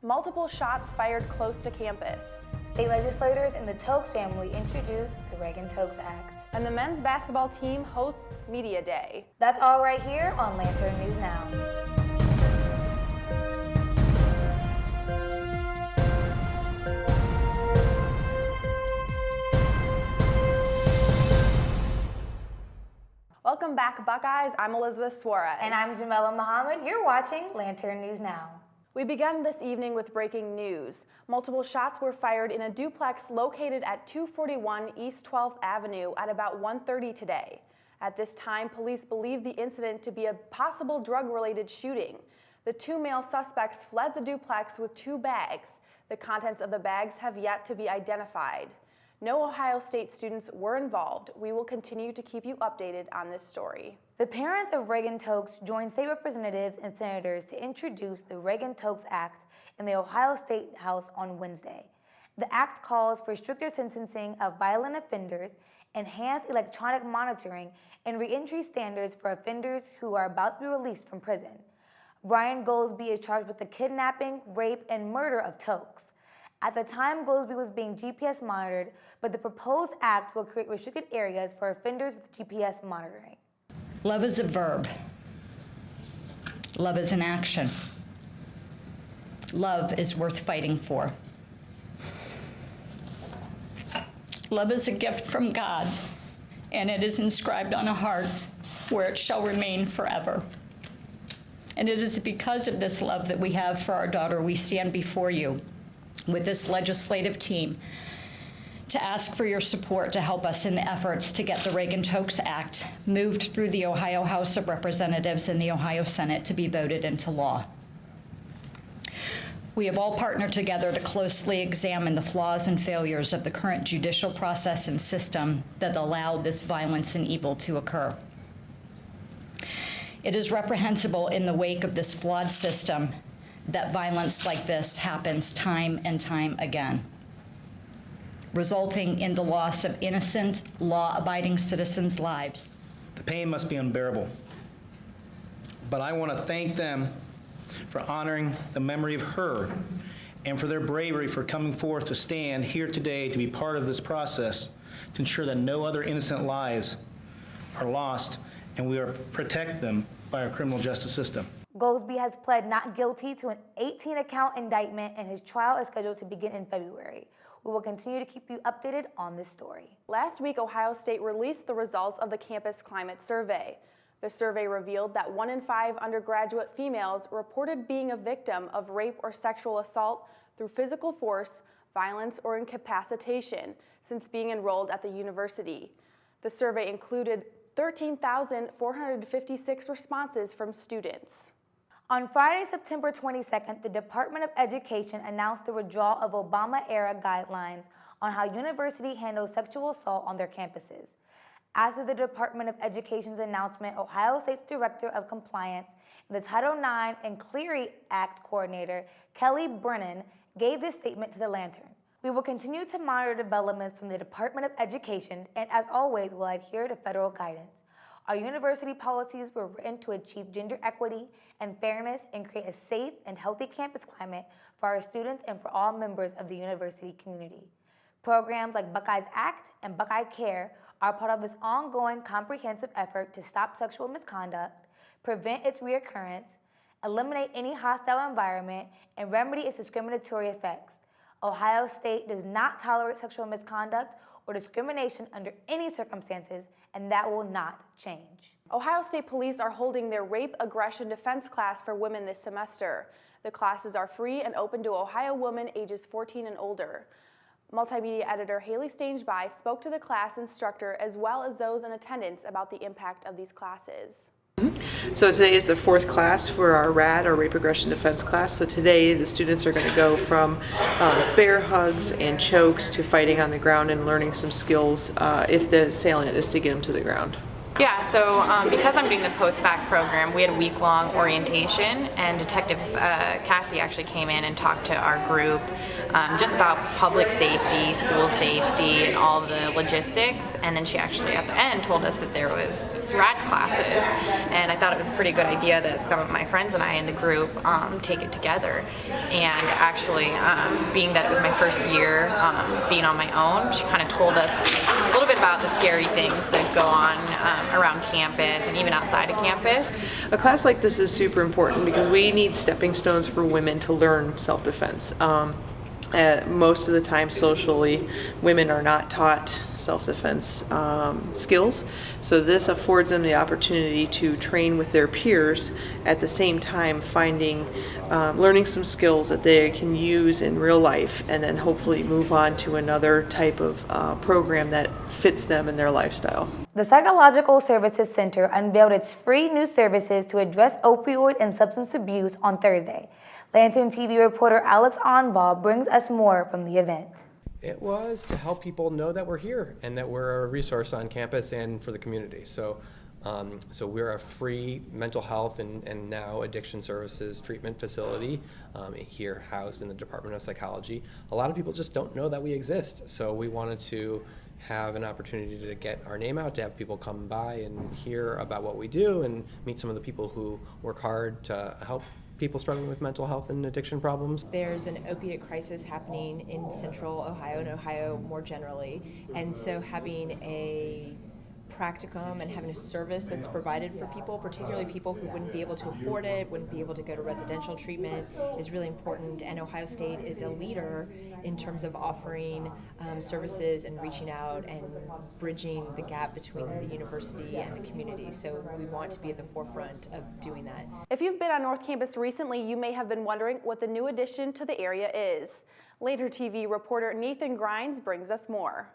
Multiple shots fired close to campus. State legislators in the Tokes family introduced the Reagan Tokes Act. And the men's basketball team hosts Media Day. That's all right here on Lantern News Now. Welcome back, Buckeyes. I'm Elizabeth Suarez. And I'm Jamela Muhammad. You're watching Lantern News Now. We began this evening with breaking news. Multiple shots were fired in a duplex located at 241 East 12th Avenue at about 1:30 today. At this time, police believe the incident to be a possible drug-related shooting. The two male suspects fled the duplex with 2 bags. The contents of the bags have yet to be identified. No Ohio State students were involved. We will continue to keep you updated on this story. The parents of Reagan Tokes joined state representatives and senators to introduce the Reagan Tokes Act in the Ohio State House on Wednesday. The act calls for stricter sentencing of violent offenders, enhanced electronic monitoring, and reentry standards for offenders who are about to be released from prison. Brian Goldsby is charged with the kidnapping, rape, and murder of Tokes. At the time, Goldsby was being GPS monitored, but the proposed act will create restricted areas for offenders with GPS monitoring. Love is a verb. Love is an action. Love is worth fighting for. Love is a gift from God, and it is inscribed on our hearts where it shall remain forever. And it is because of this love that we have for our daughter we stand before you with this legislative team to ask for your support to help us in the efforts to get the Reagan Tokes Act moved through the Ohio House of Representatives and the Ohio Senate to be voted into law. We have all partnered together to closely examine the flaws and failures of the current judicial process and system that allowed this violence and evil to occur. It is reprehensible in the wake of this flawed system that violence like this happens time and time again, resulting in the loss of innocent, law-abiding citizens' lives. The pain must be unbearable, but I want to thank them for honoring the memory of her and for their bravery for coming forth to stand here today to be part of this process to ensure that no other innocent lives are lost and we are protect them by our criminal justice system. Goldsby has pled not guilty to an 18-count indictment, and his trial is scheduled to begin in February. We will continue to keep you updated on this story. Last week, Ohio State released the results of the campus climate survey. The survey revealed that 1 in 5 undergraduate females reported being a victim of rape or sexual assault through physical force, violence, or incapacitation since being enrolled at the university. The survey included 13,456 responses from students. On Friday, September 22nd, the Department of Education announced the withdrawal of Obama-era guidelines on how universities handle sexual assault on their campuses. After the Department of Education's announcement, Ohio State's Director of Compliance and the Title IX and Clery Act Coordinator, Kelly Brennan, gave this statement to the Lantern. We will continue to monitor developments from the Department of Education and, as always, will adhere to federal guidance. Our university policies were written to achieve gender equity and fairness and create a safe and healthy campus climate for our students and for all members of the university community. Programs like Buckeyes Act and Buckeye Care are part of this ongoing comprehensive effort to stop sexual misconduct, prevent its reoccurrence, eliminate any hostile environment, and remedy its discriminatory effects. Ohio State does not tolerate sexual misconduct or discrimination under any circumstances, and that will not change. Ohio State Police are holding their Rape Aggression Defense class for women this semester. The classes are free and open to Ohio women ages 14 and older. Multimedia editor Haley Stange-By spoke to the class instructor as well as those in attendance about the impact of these classes. So today is the 4th class for our RAD, our Rape Aggression Defense class. So today the students are going to go from bear hugs and chokes to fighting on the ground and learning some skills if the assailant is to get them to the ground. Yeah, so because I'm doing the post-bac program, we had a week-long orientation, and Detective Cassie actually came in and talked to our group just about public safety, school safety, and all the logistics, and then she actually at the end told us that there was these rad classes, and I thought it was a pretty good idea that some of my friends and I in the group take it together. And actually, being that it was my first year being on my own, she kind of told us a little bit about the scary things that go on around campus and even outside of campus. A class like this is super important because we need stepping stones for women to learn self-defense. Most of the time socially, women are not taught self-defense skills, so this affords them the opportunity to train with their peers, at the same time learning some skills that they can use in real life, and then hopefully move on to another type of program that fits them and their lifestyle. The Psychological Services Center unveiled its free new services to address opioid and substance abuse on Thursday. Lantern TV reporter Alex Onbaugh brings us more from the event. It was to help people know that we're here and that we're a resource on campus and for the community. So we're a free mental health and now addiction services treatment facility here housed in the Department of Psychology. A lot of people just don't know that we exist, so we wanted to have an opportunity to get our name out, to have people come by and hear about what we do and meet some of the people who work hard to help people struggling with mental health and addiction problems. There's an opiate crisis happening in central Ohio and Ohio more generally, and so having a practicum and having a service that's provided for people, particularly people who wouldn't be able to afford it, wouldn't be able to go to residential treatment, is really important. And Ohio State is a leader in terms of offering services and reaching out and bridging the gap between the university and the community. So we want to be at the forefront of doing that. If you've been on North Campus recently, you may have been wondering what the new addition to the area is. Later TV reporter Nathan Grimes brings us more.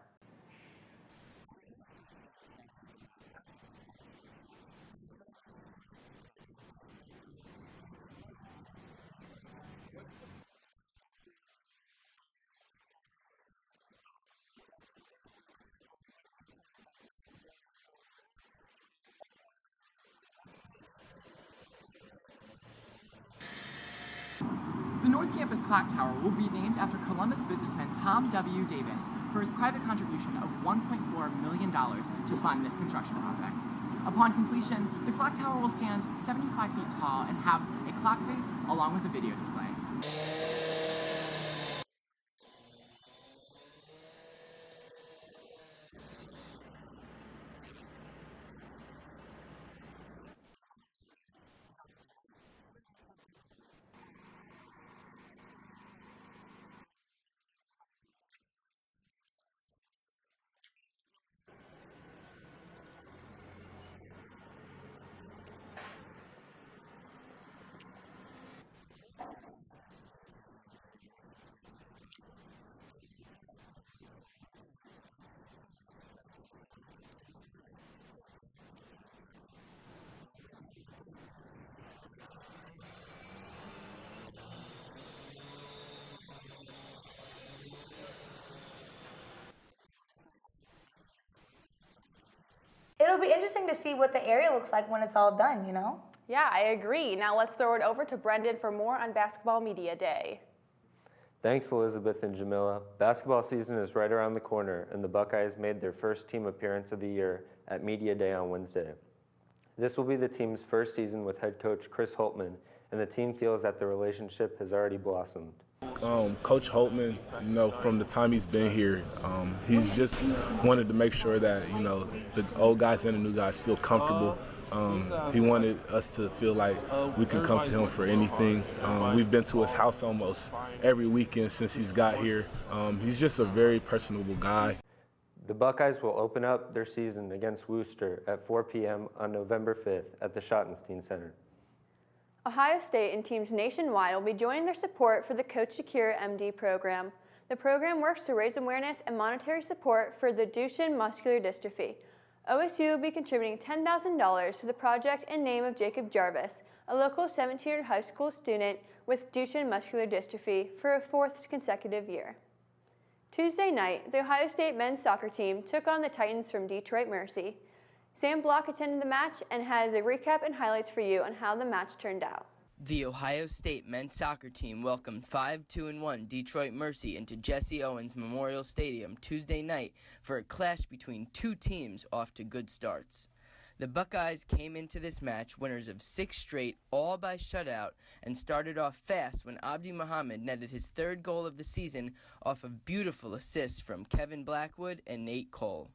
The North Campus Clock Tower will be named after Columbus businessman Tom W. Davis for his private contribution of $1.4 million to fund this construction project. Upon completion, the clock tower will stand 75 feet tall and have a clock face along with a video display. It'll be interesting to see what the area looks like when it's all done, you know? Yeah, I agree. Now let's throw it over to Brendan for more on Basketball Media Day. Thanks, Elizabeth and Jamila. Basketball season is right around the corner, and the Buckeyes made their first team appearance of the year at Media Day on Wednesday. This will be the team's first season with head coach Chris Holtman, and the team feels that the relationship has already blossomed. Coach Holtman, from the time he's been here, he's just wanted to make sure that, the old guys and the new guys feel comfortable. He wanted us to feel like we can come to him for anything. We've been to his house almost every weekend since he's got here. He's just a very personable guy. The Buckeyes will open up their season against Worcester at 4 p.m. on November 5th at the Schottenstein Center. Ohio State and teams nationwide will be joining their support for the Coach Secure MD program. The program works to raise awareness and monetary support for the Duchenne muscular dystrophy. OSU will be contributing $10,000 to the project in name of Jacob Jarvis, a local 17-year high school student with Duchenne muscular dystrophy, for a fourth consecutive year. Tuesday night, the Ohio State men's soccer team took on the Titans from Detroit Mercy. Sam Block attended the match and has a recap and highlights for you on how the match turned out. The Ohio State men's soccer team welcomed 5-2-1 Detroit Mercy into Jesse Owens Memorial Stadium Tuesday night for a clash between two teams off to good starts. The Buckeyes came into this match winners of 6 straight, all by shutout, and started off fast when Abdi Muhammad netted his 3rd goal of the season off of beautiful assists from Kevin Blackwood and Nate Cole.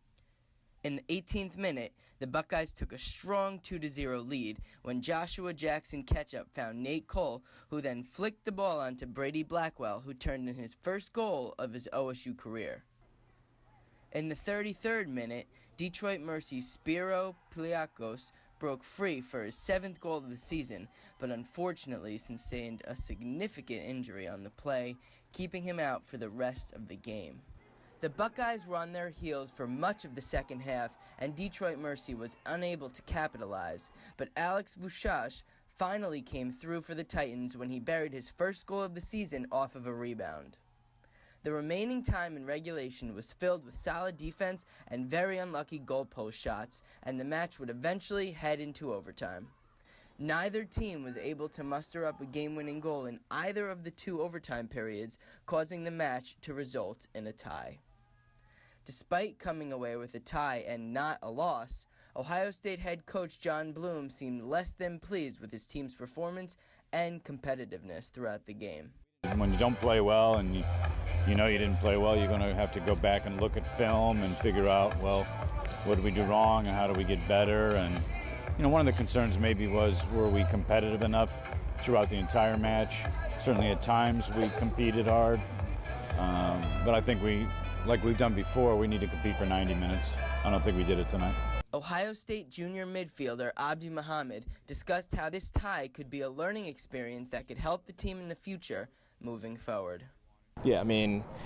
In the 18th minute, the Buckeyes took a strong 2-0 lead when Joshua Jackson Ketchup found Nate Cole, who then flicked the ball onto Brady Blackwell, who turned in his first goal of his OSU career. In the 33rd minute, Detroit Mercy's Spiro Pliakos broke free for his 7th goal of the season, but unfortunately sustained a significant injury on the play, keeping him out for the rest of the game. The Buckeyes were on their heels for much of the second half, and Detroit Mercy was unable to capitalize, but Alex Vuchash finally came through for the Titans when he buried his first goal of the season off of a rebound. The remaining time in regulation was filled with solid defense and very unlucky goalpost shots, and the match would eventually head into overtime. Neither team was able to muster up a game-winning goal in either of the 2 overtime periods, causing the match to result in a tie. Despite coming away with a tie and not a loss, Ohio State head coach John Bloom seemed less than pleased with his team's performance and competitiveness throughout the game. When you don't play well and you know you didn't play well, you're going to have to go back and look at film and figure out, well, what did we do wrong and how do we get better? And one of the concerns maybe was, were we competitive enough throughout the entire match? Certainly at times we competed hard, but I think like we've done before, we need to compete for 90 minutes. I don't think we did it tonight. Ohio State junior midfielder Abdi Muhammad discussed how this tie could be a learning experience that could help the team in the future moving forward. Yeah,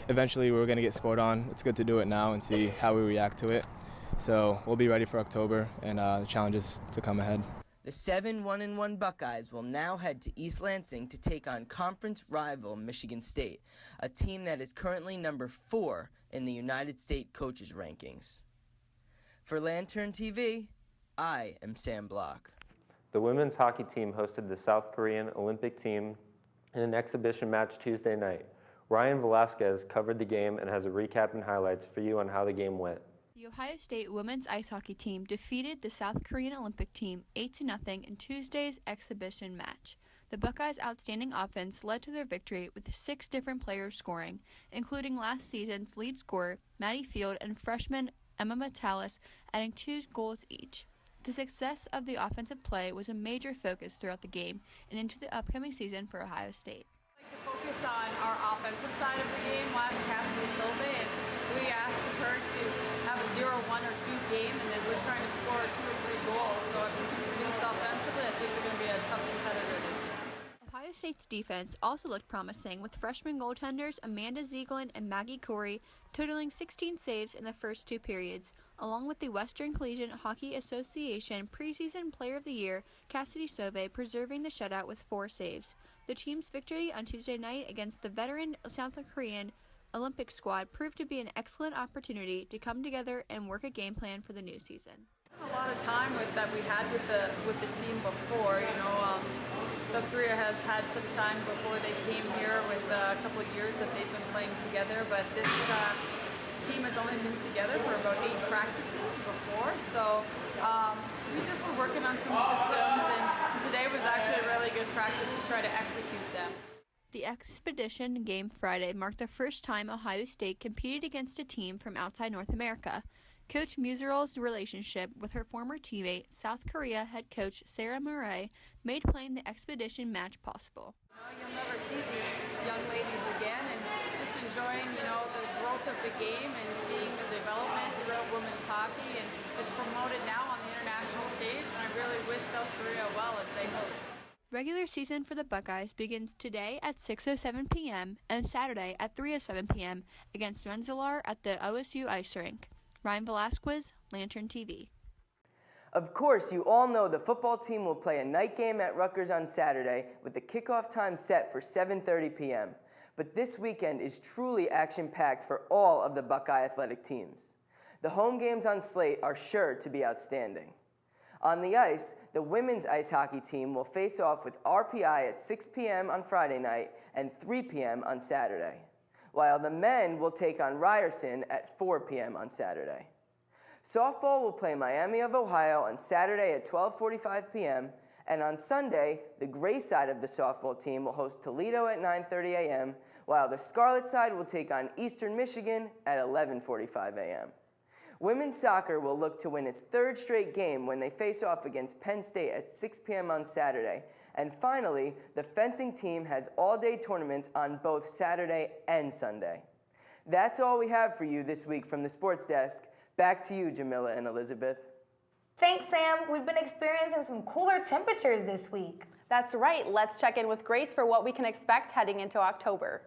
eventually we're going to get scored on. It's good to do it now and see how we react to it. So we'll be ready for October and the challenges to come ahead. The 7-1-1 Buckeyes will now head to East Lansing to take on conference rival Michigan State, a team that is currently number 4 in the United States coaches rankings. For Lantern TV, I am Sam Block. The women's hockey team hosted the South Korean Olympic team in an exhibition match Tuesday night. Ryan Velasquez covered the game and has a recap and highlights for you on how the game went. The Ohio State women's ice hockey team defeated the South Korean Olympic team 8-0 in Tuesday's exhibition match. The Buckeyes' outstanding offense led to their victory with 6 different players scoring, including last season's lead scorer, Maddie Field, and freshman Emma Metalis, adding 2 goals each. The success of the offensive play was a major focus throughout the game and into the upcoming season for Ohio State. I'd like to focus on our offensive side of the game. We'll have Cassidy Silva, and we asked her to have a 0-1 or 2 game, and then we're trying to score 2 or 3 goals. So if we can produce offensively, I think we're going to be a tough competitor this year. Ohio State's defense also looked promising, with freshman goaltenders Amanda Zieglin and Maggie Corey totaling 16 saves in the first 2 periods, along with the Western Collegiate Hockey Association preseason player of the year Cassidy Sauve preserving the shutout with 4 saves. The team's victory on Tuesday night against the veteran South Korean Olympic squad proved to be an excellent opportunity to come together and work a game plan for the new season. A lot of time that we had with the team before. South Korea has had some time before they came here, with a couple of years that they've been playing together, but this team has only been together for about 8 practices before, so we just were working on some systems, and today was actually a really good practice to try to execute them. The Expedition game Friday marked the first time Ohio State competed against a team from outside North America. Coach Museral's relationship with her former teammate, South Korea head coach Sarah Murray, made playing the Expedition match possible. You'll never see these young ladies again, and just enjoying, the growth of the game and seeing the development throughout women's hockey, and it's promoted now on the international stage, and I really wish South Korea well as they host. Regular season for the Buckeyes begins today at 6:07 p.m. and Saturday at 3:07 p.m. against Rensselaer at the OSU Ice Rink. Ryan Velasquez, Lantern TV. Of course, you all know the football team will play a night game at Rutgers on Saturday with the kickoff time set for 7:30 p.m. But this weekend is truly action-packed for all of the Buckeye athletic teams. The home games on slate are sure to be outstanding. On the ice, the women's ice hockey team will face off with RPI at 6 p.m. on Friday night and 3 p.m. on Saturday, while the men will take on Ryerson at 4 p.m. on Saturday. Softball will play Miami of Ohio on Saturday at 12:45 p.m., and on Sunday, the gray side of the softball team will host Toledo at 9:30 a.m., while the scarlet side will take on Eastern Michigan at 11:45 a.m. Women's soccer will look to win its third straight game when they face off against Penn State at 6 p.m. on Saturday. And finally, the fencing team has all-day tournaments on both Saturday and Sunday. That's all we have for you this week from the Sports Desk. Back to you, Jamila and Elizabeth. Thanks, Sam. We've been experiencing some cooler temperatures this week. That's right. Let's check in with Grace for what we can expect heading into October.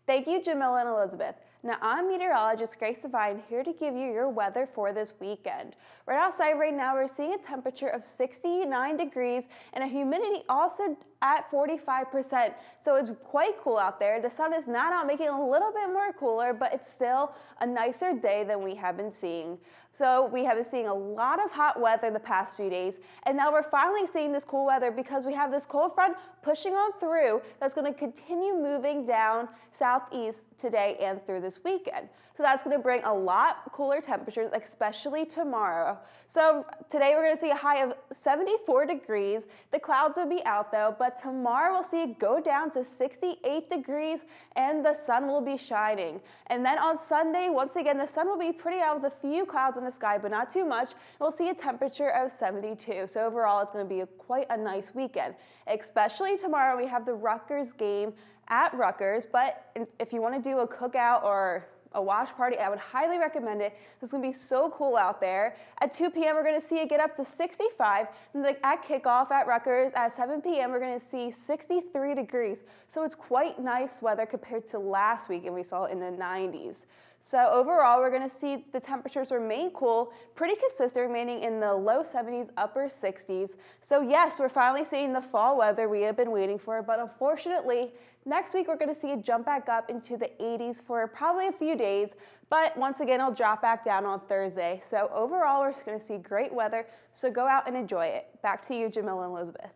Thank you, Jamila and Elizabeth. Now, I'm meteorologist Grace Devine here to give you your weather for this weekend. Right outside right now, we're seeing a temperature of 69 degrees and a humidity also at 45%. So it's quite cool out there. The sun is not out, making it a little bit more cooler, but it's still a nicer day than we have been seeing. So we have been seeing a lot of hot weather the past few days, and now we're finally seeing this cool weather because we have this cold front pushing on through that's going to continue moving down southeast today and through this weekend. So that's going to bring a lot cooler temperatures, especially tomorrow. So today we're going to see a high of 74 degrees. The clouds will be out though, but tomorrow we'll see it go down to 68 degrees and the sun will be shining. And then on Sunday, once again, the sun will be pretty out with a few clouds in the sky, but not too much. We'll see a temperature of 72. So overall, it's going to be quite a nice weekend. Especially tomorrow, we have the Rutgers game at Rutgers, but if you want to do a cookout or a watch party, I would highly recommend it. It's going to be so cool out there. At 2 p.m., we're going to see it get up to 65. And at kickoff at Rutgers at 7 p.m., we're going to see 63 degrees. So it's quite nice weather compared to last week, and we saw it in the 90s. So overall, we're going to see the temperatures remain cool, pretty consistent, remaining in the low 70s, upper 60s. So yes, we're finally seeing the fall weather we have been waiting for, but unfortunately, next week we're going to see it jump back up into the 80s for probably a few days, but once again, it'll drop back down on Thursday. So overall, we're just going to see great weather, so go out and enjoy it. Back to you, Jamila and Elizabeth.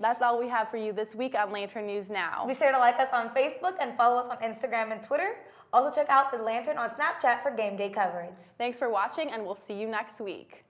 That's all we have for you this week on Lantern News Now. Be sure to like us on Facebook and follow us on Instagram and Twitter. Also check out the Lantern on Snapchat for game day coverage. Thanks for watching, and we'll see you next week.